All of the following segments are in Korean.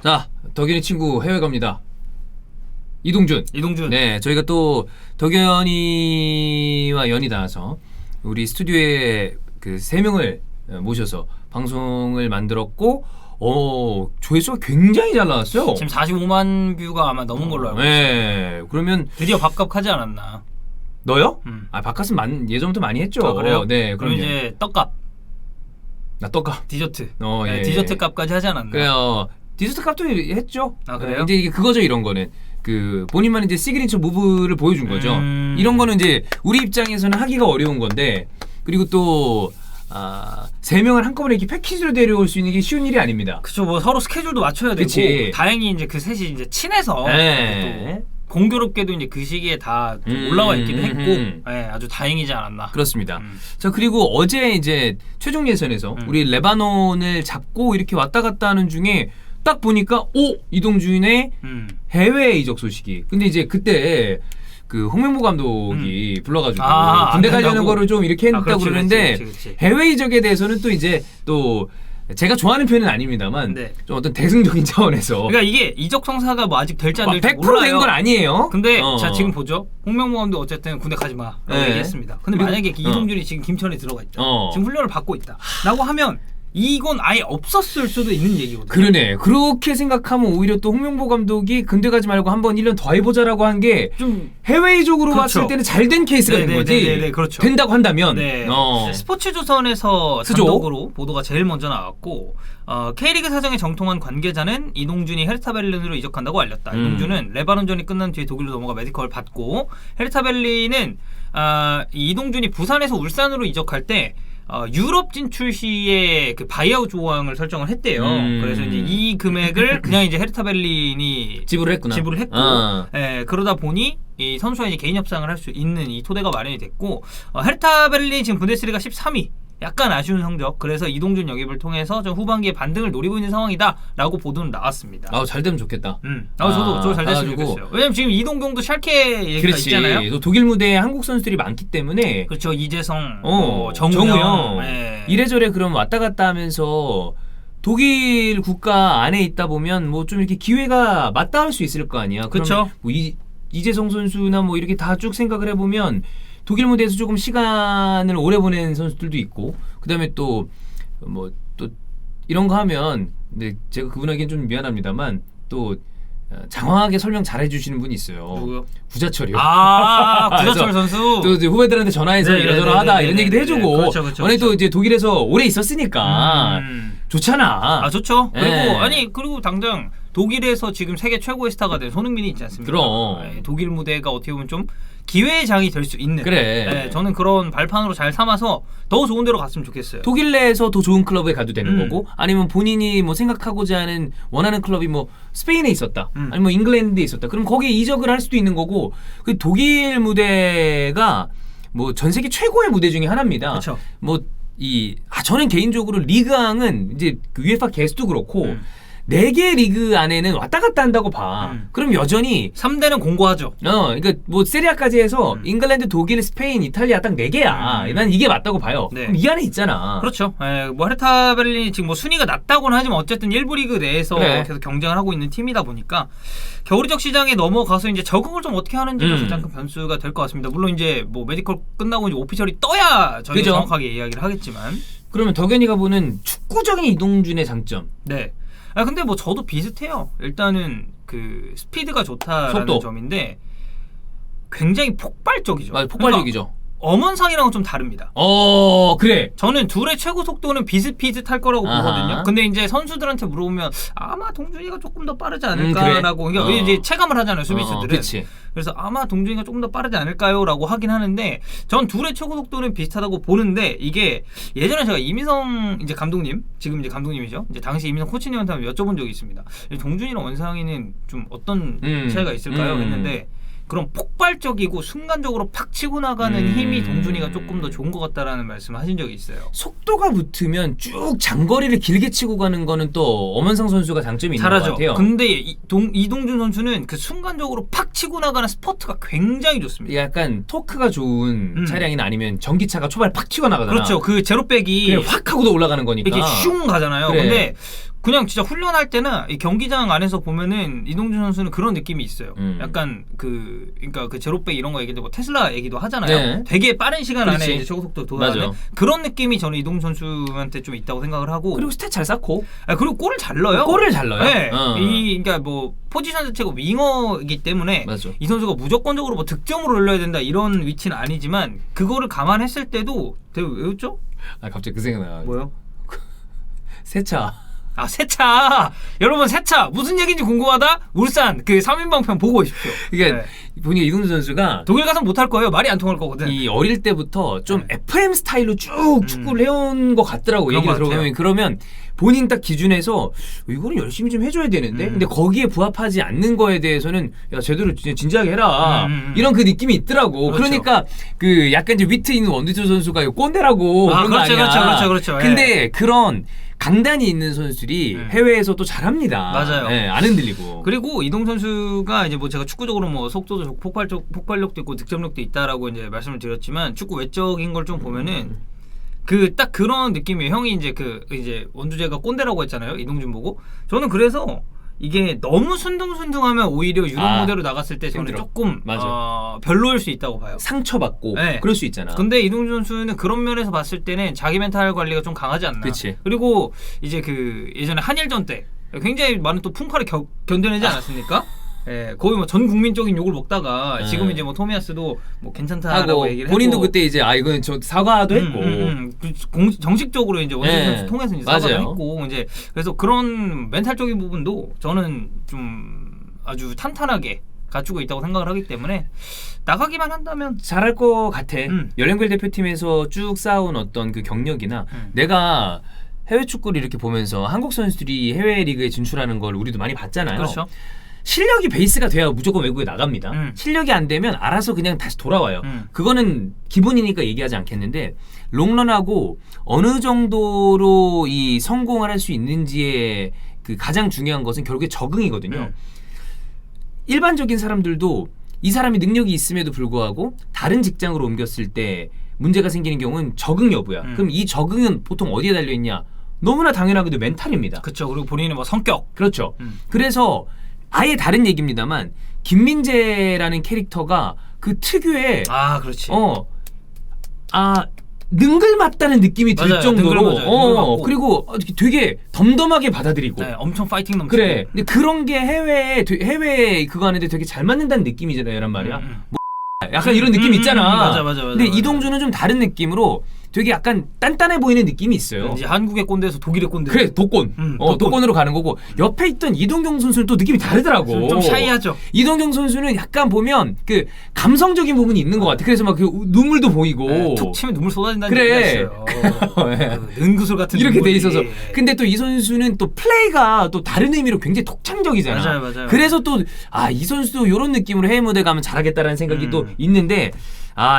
자, 덕현이 친구 해외 갑니다. 이동준. 네, 저희가 또 덕현이와 연이 닿아서 우리 스튜디오에 그 3명을 모셔서 방송을 만들었고, 조회수가 굉장히 잘 나왔어요. 지금 45만 뷰가 아마 넘은 걸로 알고 있어요. 네, 그러면 드디어 밥값 하지 않았나? 너요? 아, 밥값은 예전부터 많이 했죠. 아, 그래요? 네, 그럼 이제 떡값, 나 떡값. 디저트, 예. 디저트 값까지 하지 않았나? 그래요. 디저트 값도 했죠. 아, 그래요? 이제 이게 그거죠, 이런 거는. 그 본인만 이제 시그니처 무브를 보여준 거죠. 이런 거는 이제 우리 입장에서는 하기가 어려운 건데, 그리고 또 3명을 한꺼번에 이렇게 패키지로 데려올 수 있는 게 쉬운 일이 아닙니다. 그쵸, 뭐 서로 스케줄도 맞춰야 되고. 그치. 다행히 이제 그 셋이 이제 친해서 네. 또 공교롭게도 이제 그 시기에 다 좀 올라와 있기도 했고, 아주 다행이지 않았나. 그렇습니다. 자, 그리고 어제 이제 최종 예선에서 우리 레바논을 잡고 이렇게 왔다 갔다 하는 중에 딱 보니까 이동준의 해외 이적 소식이. 근데 이제 그때 그 홍명보 감독이 불러가지고 군대 가려는 거를 좀 이렇게 했다고 그러는데, 그렇지. 해외 이적에 대해서는 또 이제 또 제가 좋아하는 편은 아닙니다만 네. 좀 어떤 대승적인 차원에서 그러니까 이게 이적 성사가 뭐 아직 될지 안 될지 100% 몰라요. 된 건 아니에요. 근데 자, 지금 보죠. 홍명보 감독 어쨌든 군대 가지 마라고 네. 얘기했습니다. 근데 만약에 이동준이 지금 김천에 들어가 있다. 지금 훈련을 받고 있다. 라고 하면 이건 아예 없었을 수도 있는 얘기거든요. 그러네. 그렇게 생각하면 오히려 또 홍명보 감독이 군대 가지 말고 한번 1년 더 해보자라고 한 게 좀 해외적으로 그렇죠. 봤을 때는 잘 된 케이스가 된 거지. 네네네, 그렇죠. 된다고 한다면. 네. 스포츠조선에서 수조? 단독으로 보도가 제일 먼저 나왔고, K리그 사정에 정통한 관계자는 이동준이 헤르타 베를린으로 이적한다고 알렸다. 이동준은 레바논전이 끝난 뒤에 독일로 넘어가 메디컬을 받고, 헤르타 베를린은 이동준이 부산에서 울산으로 이적할 때 유럽 진출 시에 그 바이아웃 조항을 설정을 했대요. 그래서 이제 이 금액을 그냥 이제 헤르타 베를린이 지불을 했구나. 지불을 했고, 그러다 보니 이 선수와 이제 개인 협상을 할 수 있는 이 토대가 마련이 됐고, 헤르타 베를린 지금 분데스리가 13위. 약간 아쉬운 성적. 그래서 이동준 영입을 통해서 좀 후반기에 반등을 노리고 있는 상황이다라고 보도는 나왔습니다. 잘 되면 좋겠다. 저도 잘 됐으면 좋겠어요. 왜냐면 지금 이동경도 샬케 얘기가 있잖아요. 또 독일 무대에 한국 선수들이 많기 때문에. 그렇죠. 이재성, 정우영. 네. 이래저래 그럼 왔다 갔다 하면서 독일 국가 안에 있다 보면 뭐 좀 이렇게 기회가 맞닿을 수 있을 거 아니야. 그렇죠. 뭐 이재성 선수나 뭐 이렇게 다 쭉 생각을 해보면 독일 무대에서 조금 시간을 오래 보낸 선수들도 있고, 그다음에 또 뭐 또 이런 거 하면, 근데 제가 그분에겐 좀 미안합니다만 또 장황하게 설명 잘 해주시는 분이 있어요. 누구요? 구자철이요. 구자철 선수. 또 이제 후배들한테 전화해서 이러저러하다 이런 얘기도 해주고. 그렇죠. 원래 또 이제 독일에서 오래 있었으니까 좋잖아. 좋죠. 네. 그리고 당장 독일에서 지금 세계 최고의 스타가 된 손흥민이 있지 않습니까? 그럼. 독일 무대가 어떻게 보면 좀 기회의 장이 될 수 있는. 그래. 저는 그런 발판으로 잘 삼아서 더 좋은 데로 갔으면 좋겠어요. 독일 내에서 더 좋은 클럽에 가도 되는 거고, 아니면 본인이 뭐 생각하고자 하는 원하는 클럽이 뭐 스페인에 있었다, 아니면 뭐 잉글랜드에 있었다. 그럼 거기에 이적을 할 수도 있는 거고, 그 독일 무대가 뭐 전 세계 최고의 무대 중에 하나입니다. 그렇죠. 뭐 저는 개인적으로 리그왕은 이제 그 UEFA 개수도 그렇고 4개 리그 안에는 왔다 갔다 한다고 봐. 그럼 여전히 3대는 공고하죠. 그러니까 뭐 세리아까지 해서 잉글랜드, 독일, 스페인, 이탈리아 딱 4개야. 난 이게 맞다고 봐요. 네. 그럼 이 안에 있잖아. 그렇죠. 뭐 헤르타 베를린이 지금 뭐 순위가 낮다고는 하지만 어쨌든 1부 리그 내에서 그래. 계속 경쟁을 하고 있는 팀이다 보니까 겨울이적 시장에 넘어가서 이제 적응을 좀 어떻게 하는지가 가장 큰 변수가 될 것 같습니다. 물론 이제 뭐 메디컬 끝나고 이제 오피셜이 떠야 저희가 그죠? 정확하게 이야기를 하겠지만. 그러면 덕현이가 보는 축구적인 이동준의 장점. 네. 근데 뭐 저도 비슷해요. 일단은 그 스피드가 좋다라는 속도. 점인데 굉장히 폭발적이죠. 맞아, 폭발적이죠. 그러니까 엄원상이랑은 좀 다릅니다. 그래. 저는 둘의 최고 속도는 비슷비슷할 거라고 아하. 보거든요. 근데 이제 선수들한테 물어보면 아마 동준이가 조금 더 빠르지 않을까라고 그래. 그러니까 이제 체감을 하잖아요, 수비수들은. 그치. 그래서 아마 동준이가 조금 더 빠르지 않을까요라고 하긴 하는데 전 둘의 최고 속도는 비슷하다고 보는데 이게 예전에 제가 이민성 이제 감독님, 지금 이제 감독님이죠. 이제 당시 이민성 코치님한테 한번 여쭤본 적이 있습니다. 동준이랑 원상이는 좀 어떤 차이가 있을까요? 했는데 그런 폭발적이고 순간적으로 팍 치고 나가는 힘이 동준이가 조금 더 좋은 것 같다라는 말씀을 하신 적이 있어요. 속도가 붙으면 쭉 장거리를 길게 치고 가는 거는 또 엄원상 선수가 장점이 있는 것 같아요. 근데 이동준 선수는 그 순간적으로 팍 치고 나가는 스퍼트가 굉장히 좋습니다. 약간 토크가 좋은 차량이나 아니면 전기차가 초반에 팍 튀어 나가잖아. 그렇죠. 그 제로백이 그래, 확 하고도 올라가는 거니까. 이렇게 슝 가잖아요. 그래. 근데 그냥 진짜 훈련할 때는 이 경기장 안에서 보면은 이동준 선수는 그런 느낌이 있어요. 약간 그러니까 그 제로백 이런 거 얘기도 뭐 테슬라 얘기도 하잖아요. 네. 되게 빠른 시간 그렇지. 안에 이제 최고 속도 도달하는 맞아. 그런 느낌이 저는 이동준 선수한테 좀 있다고 생각을 하고 그리고 스탯 잘 쌓고 그리고 골을 잘 넣어요. 골을 잘 넣어요. 네. 어. 이 그러니까 뭐 포지션 자체가 윙어이기 때문에 맞아. 이 선수가 무조건적으로 뭐 득점을 올려야 된다 이런 위치는 아니지만 그거를 감안했을 때도 되게 왜였죠? 아 갑자기 그 생각나. 뭐요? 세차. 아 세차 여러분 세차 무슨 얘기인지 궁금하다 울산 그 3인방 편 보고 오십시오. 이게 네. 보니까 이동준 선수가 독일 가서 못할 거예요. 말이 안 통할 거거든. 이 어릴 때부터 좀 네. FM 스타일로 쭉 축구를 해온 것 같더라고. 그런 얘기를 것 같아요. 들어보면 본인 본인 딱 기준에서 이거는 열심히 좀 해줘야 되는데 근데 거기에 부합하지 않는 거에 대해서는 야 제대로 진지하게 해라 이런 그 느낌이 있더라고. 그렇죠. 그러니까 그 약간 이제 위트 있는 원두철 선수가 이거 꼰대라고 아, 그런 거 그렇죠, 아니야. 그렇죠. 근데 그런 강단이 있는 선수들이 해외에서 또 잘합니다. 맞아요. 네, 안 흔들리고. 그리고 이동 선수가 이제 뭐 제가 축구적으로 뭐 속도도 좋고 폭발력도 있고 득점력도 있다라고 이제 말씀을 드렸지만 축구 외적인 걸 좀 보면은 그 딱 그런 느낌이에요. 형이 이제 그 이제 원두재가 꼰대라고 했잖아요. 이동준 보고 저는 그래서 이게 너무 순둥순둥하면 오히려 유럽 무대로 나갔을 때 저는 힘들어. 조금 맞아. 별로일 수 있다고 봐요. 상처받고 네. 그럴 수 있잖아. 근데 이동준 선수는 그런 면에서 봤을 때는 자기 멘탈 관리가 좀 강하지 않나. 그치. 그리고 이제 그 예전에 한일전 때 굉장히 많은 또 풍파를 견뎌내지 않았습니까? 예, 거의 뭐 전 국민적인 욕을 먹다가 지금 이제 뭐 토미야스도 뭐 괜찮다라고 하고 얘기를 본인도 했고 그때 이제 이건 저 사과도 했고 정식적으로 이제 원준 네. 선수 통해서 이제 사과도 맞아요. 했고 이제 그래서 그런 멘탈적인 부분도 저는 좀 아주 탄탄하게 갖추고 있다고 생각을 하기 때문에 나가기만 한다면 잘할 것 같아. 연령별 대표팀에서 쭉 쌓아온 어떤 그 경력이나 내가 해외 축구를 이렇게 보면서 한국 선수들이 해외 리그에 진출하는 걸 우리도 많이 봤잖아요. 그렇죠. 실력이 베이스가 돼야 무조건 외국에 나갑니다. 실력이 안 되면 알아서 그냥 다시 돌아와요. 그거는 기본이니까 얘기하지 않겠는데 롱런하고 어느 정도로 이 성공을 할 수 있는지의 그 가장 중요한 것은 결국에 적응이거든요. 일반적인 사람들도 이 사람이 능력이 있음에도 불구하고 다른 직장으로 옮겼을 때 문제가 생기는 경우는 적응 여부야. 그럼 이 적응은 보통 어디에 달려 있냐? 너무나 당연하게도 멘탈입니다. 그렇죠. 그리고 본인의 뭐 성격. 그렇죠. 그래서 아예 다른 얘기입니다만 김민재라는 캐릭터가 그 특유의 그렇지. 능글맞다는 느낌이 들 맞아요. 정도로 능글맞고. 그리고 되게 덤덤하게 받아들이고 네, 엄청 파이팅 넘치고. 그래. 근데 그런 게 해외 그거 하는데 되게 잘 맞는다는 느낌이잖아요, 이란 말이야. 뭐 약간 이런 느낌 있잖아. 맞아. 근데 이동준은 좀 다른 느낌으로 되게 약간 단단해 보이는 느낌이 있어요. 이제 한국의 꼰대에서 독일의 꼰대. 그래, 독권. 독권으로 가는 거고 옆에 있던 이동경 선수는 또 느낌이 다르더라고. 좀 샤이하죠. 이동경 선수는 약간 보면 그 감성적인 부분이 있는 것 같아. 그래서 막 그 눈물도 보이고. 네, 툭 치면 눈물 쏟아진다는 그래. 얘기가 있어요. 능구슬 같은 이렇게 눈물이. 돼 있어서. 근데 또 이 선수는 또 플레이가 또 다른 의미로 굉장히 독창적이잖아. 맞아요. 그래서 또 이 선수도 이런 느낌으로 해외 무대 가면 잘하겠다라는 생각이 또 있는데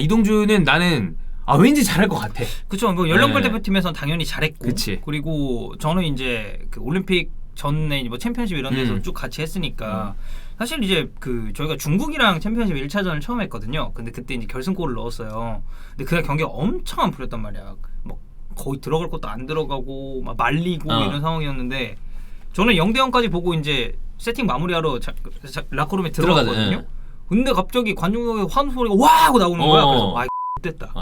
이동준은 나는 왠지 잘할 것 같아. 그렇죠. 뭐 연령별 네. 대표팀에서는 당연히 잘했고. 그치. 그리고 저는 이제 그 올림픽 전에 뭐 챔피언십 이런 데서 쭉 같이 했으니까 사실 이제 그 저희가 중국이랑 챔피언십 1차전을 처음 했거든요. 근데 그때 이제 결승골을 넣었어요. 근데 그날 경기가 엄청 안 풀렸단 말이야. 뭐 거의 들어갈 것도 안 들어가고 막 말리고 이런 상황이었는데 저는 0대 0까지 보고 이제 세팅 마무리하러 라커룸에 들어갔거든요. 네. 근데 갑자기 관중석에 환호 소리가 와 하고 나오는 거야. 그래서 됐다.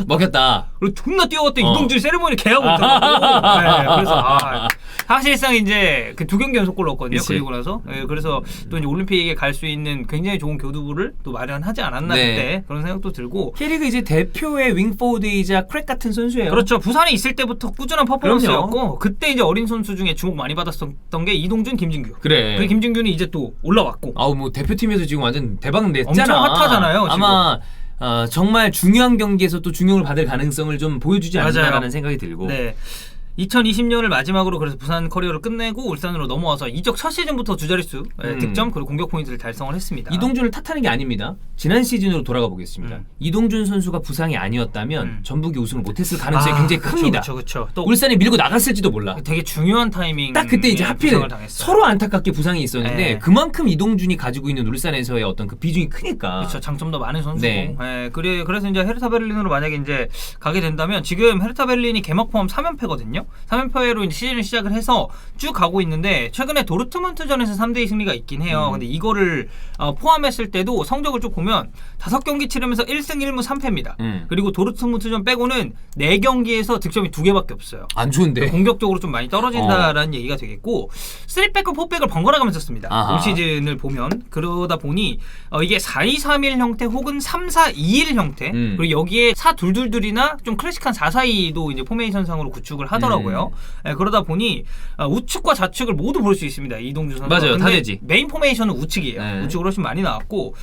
먹혔다. 그리고 존나 뛰어갔더니 이동준 세레모니 개하고 있더라고. 네, 그래서 사실상 이제 그 2경기 연속골 넣었거든요. 그치. 그리고 나서 그래서 또 이제 올림픽에 갈 수 있는 굉장히 좋은 교두부를 또 마련하지 않았나 네. 그때 그런 생각도 들고. K리그 이제 대표의 윙포드이자 크랙 같은 선수예요. 그렇죠. 부산에 있을 때부터 꾸준한 퍼포먼스였고 그때 이제 어린 선수 중에 주목 많이 받았던 게 이동준, 김진규. 그래. 그 김진규는 이제 또 올라왔고. 뭐 대표팀에서 지금 완전 대박 냈잖아. 엄청 핫하잖아요, 지금. 아마 정말 중요한 경기에서 또 중용을 받을 가능성을 좀 보여주지 않나라는 생각이 들고. 네. 2020년을 마지막으로 그래서 부산 커리어를 끝내고 울산으로 넘어와서 이적 첫 시즌부터 두 자릿수 득점 그리고 공격 포인트를 달성을 했습니다. 이동준을 탓하는 게 아닙니다. 지난 시즌으로 돌아가 보겠습니다. 이동준 선수가 부상이 아니었다면 전북이 우승을 못했을 가능성이 굉장히 큽니다. 그렇죠. 또 울산이 밀고 나갔을지도 몰라. 되게 중요한 타이밍. 딱 그때 이제 하필 서로 안타깝게 부상이 있었는데 네. 그만큼 이동준이 가지고 있는 울산에서의 어떤 그 비중이 크니까. 그렇죠. 장점도 많은 선수고. 네. 그래서 이제 헤르타 베를린으로 만약에 이제 가게 된다면 지금 헤르타 베를린이 개막 포함 3연패거든요. 3연패로 이제 시즌을 시작을 해서 쭉 가고 있는데 최근에 도르트문트전에서 3대2 승리가 있긴 해요. 근데 이거를 포함했을 때도 성적을 쭉 보면 5경기 치르면서 1승 1무 3패입니다. 그리고 도르트문트전 빼고는 4경기에서 득점이 2개밖에 없어요. 안 좋은데. 공격적으로 좀 많이 떨어진다라는 얘기가 되겠고 3백과 4백을 번갈아 가면서 씁니다. 올 시즌을 보면 그러다 보니 이게 4-2-3-1 형태 혹은 3-4-2-1 형태 그리고 여기에 4-2-2-2이나 좀 클래식한 4-4-2도 이제 포메이션상으로 구축을 하더라고요. 그러다 보니 우측과 좌측을 모두 볼 수 있습니다. 이동준 선수. 맞아요. 다 되지. 메인 포메이션은 우측이에요. 우측으로 훨씬 많이 나왔고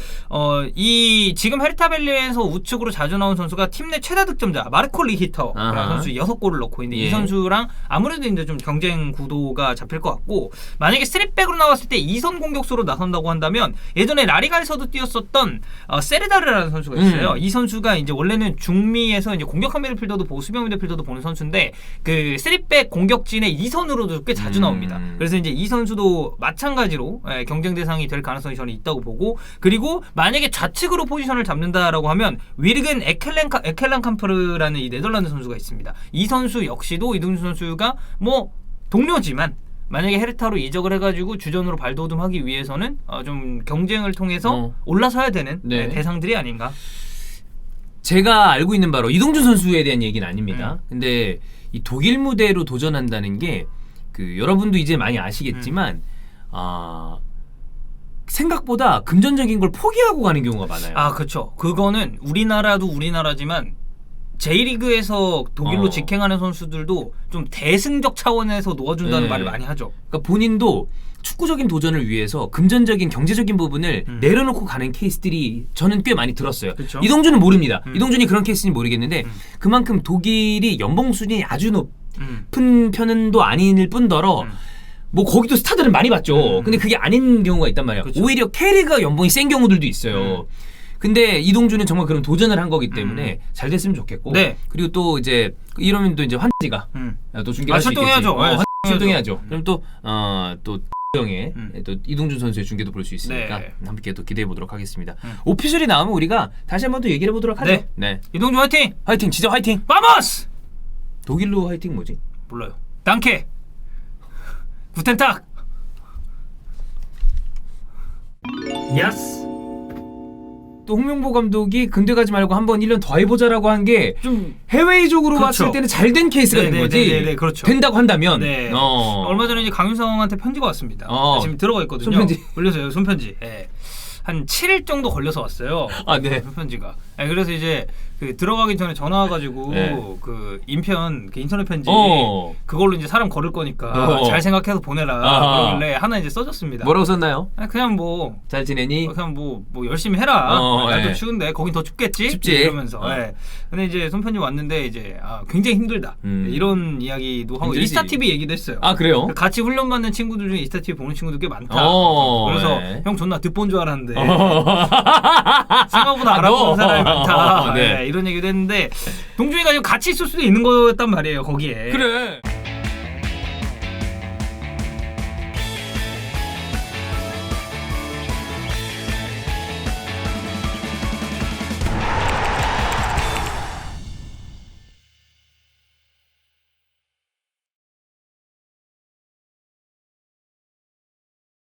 이 지금 헤르타벨리에서 우측으로 자주 나온 선수가 팀 내 최다 득점자 마르코 리히터라는 선수 6골을 넣고 있는데 이 선수랑 아무래도 이제 좀 경쟁 구도가 잡힐 것 같고 만약에 3백으로 나왔을 때 2선 공격수로 나선다고 한다면 예전에 라리가에서도 뛰었었던 세르다르라는 선수가 있어요. 이 선수가 이제 원래는 중미에서 이제 공격형 미드필더도 보고 수비형 미드필더도 보는 선수인데 그 3백 공격진의 2선으로도 꽤 자주 나옵니다. 그래서 이제 이 선수도 마찬가지로 경쟁 대상이 될 가능성이 저는 있다고 보고 그리고 만약에 좌측으로 포지션을 잡는다라고 하면 위르겐 에켈란캄프르라는 이 네덜란드 선수가 있습니다. 이 선수 역시도 이동준 선수가 뭐 동료지만 만약에 헤르타로 이적을 해가지고 주전으로 발돋움하기 위해서는 좀 경쟁을 통해서 올라서야 되는 대상들이 아닌가. 제가 알고 있는 바로 이동준 선수에 대한 얘기는 아닙니다. 근데 이 독일 무대로 도전한다는 게 그 여러분도 이제 많이 아시겠지만 생각보다 금전적인 걸 포기하고 가는 경우가 많아요. 아, 그렇죠. 그거는 우리나라도 우리나라지만 J리그에서 독일로 직행하는 선수들도 좀 대승적 차원에서 놓아준다는 말을 많이 하죠. 그러니까 본인도 축구적인 도전을 위해서 금전적인 경제적인 부분을 내려놓고 가는 케이스들이 저는 꽤 많이 들었어요. 그쵸? 이동준은 모릅니다. 이동준이 그런 케이스인지 모르겠는데 그만큼 독일이 연봉 수준이 아주 높은 편도 아닐 뿐더러 뭐 거기도 스타들은 많이 봤죠. 근데 그게 아닌 경우가 있단 말이에요. 그쵸? 오히려 캐리가 연봉이 센 경우들도 있어요. 근데 이동준은 정말 그런 도전을 한 거기 때문에 잘 됐으면 좋겠고 그리고 또 이제 이러면 또 이제 환지가 또 중계할 수 있겠지. 출동해야죠. 출동해야죠. 그럼 또 형의 또 이동준 선수의 중계도 볼 수 있으니까 함께 또 기대해 보도록 하겠습니다. 오피셜이 나오면 우리가 다시 한번 또 얘기를 해 보도록 하죠. 네. 이동준 화이팅! 화이팅, 진짜 화이팅. 바모스! 독일로 화이팅 뭐지? 몰라요. 당케. 구텐탁. 야스. 또 홍명보 감독이 근대 가지 말고 한번 1년 더 해보자라고 한 게 좀 해외적으로 봤을 때는 잘 된 케이스가 된 거지. 그렇죠. 된다고 한다면. 얼마 전에 이제 강윤성한테 편지가 왔습니다. 지금 들어가 있거든요. 손편지. 올려서요. 손편지. 한 7일 정도 걸려서 왔어요. 손편지가. 그래서 이제 그 들어가기 전에 전화 와가지고 그 인편 그 인터넷 편지 그걸로 이제 사람 걸을 거니까 잘 생각해서 보내라 그러길래 하나 이제 써줬습니다. 뭐라고 썼나요? 그냥 뭐 잘 지내니? 그냥 뭐 열심히 해라. 날도 추운데 거긴 더 춥겠지? 춥지. 이러면서. 근데 이제 손편지 왔는데 이제 굉장히 힘들다. 이런 이야기도 하고 힘들지. 이스타 TV 얘기도 했어요. 아, 그래요? 같이 훈련 받는 친구들 중에 이스타 TV 보는 친구들 꽤 많다. 그래서 형 존나 듣본 줄 알았는데 생각보다 알아보는 사람이 많다. 이런 얘기도 했는데 동준이가 지금 같이 있을 수도 있는 거였단 말이에요. 거기에. 그래.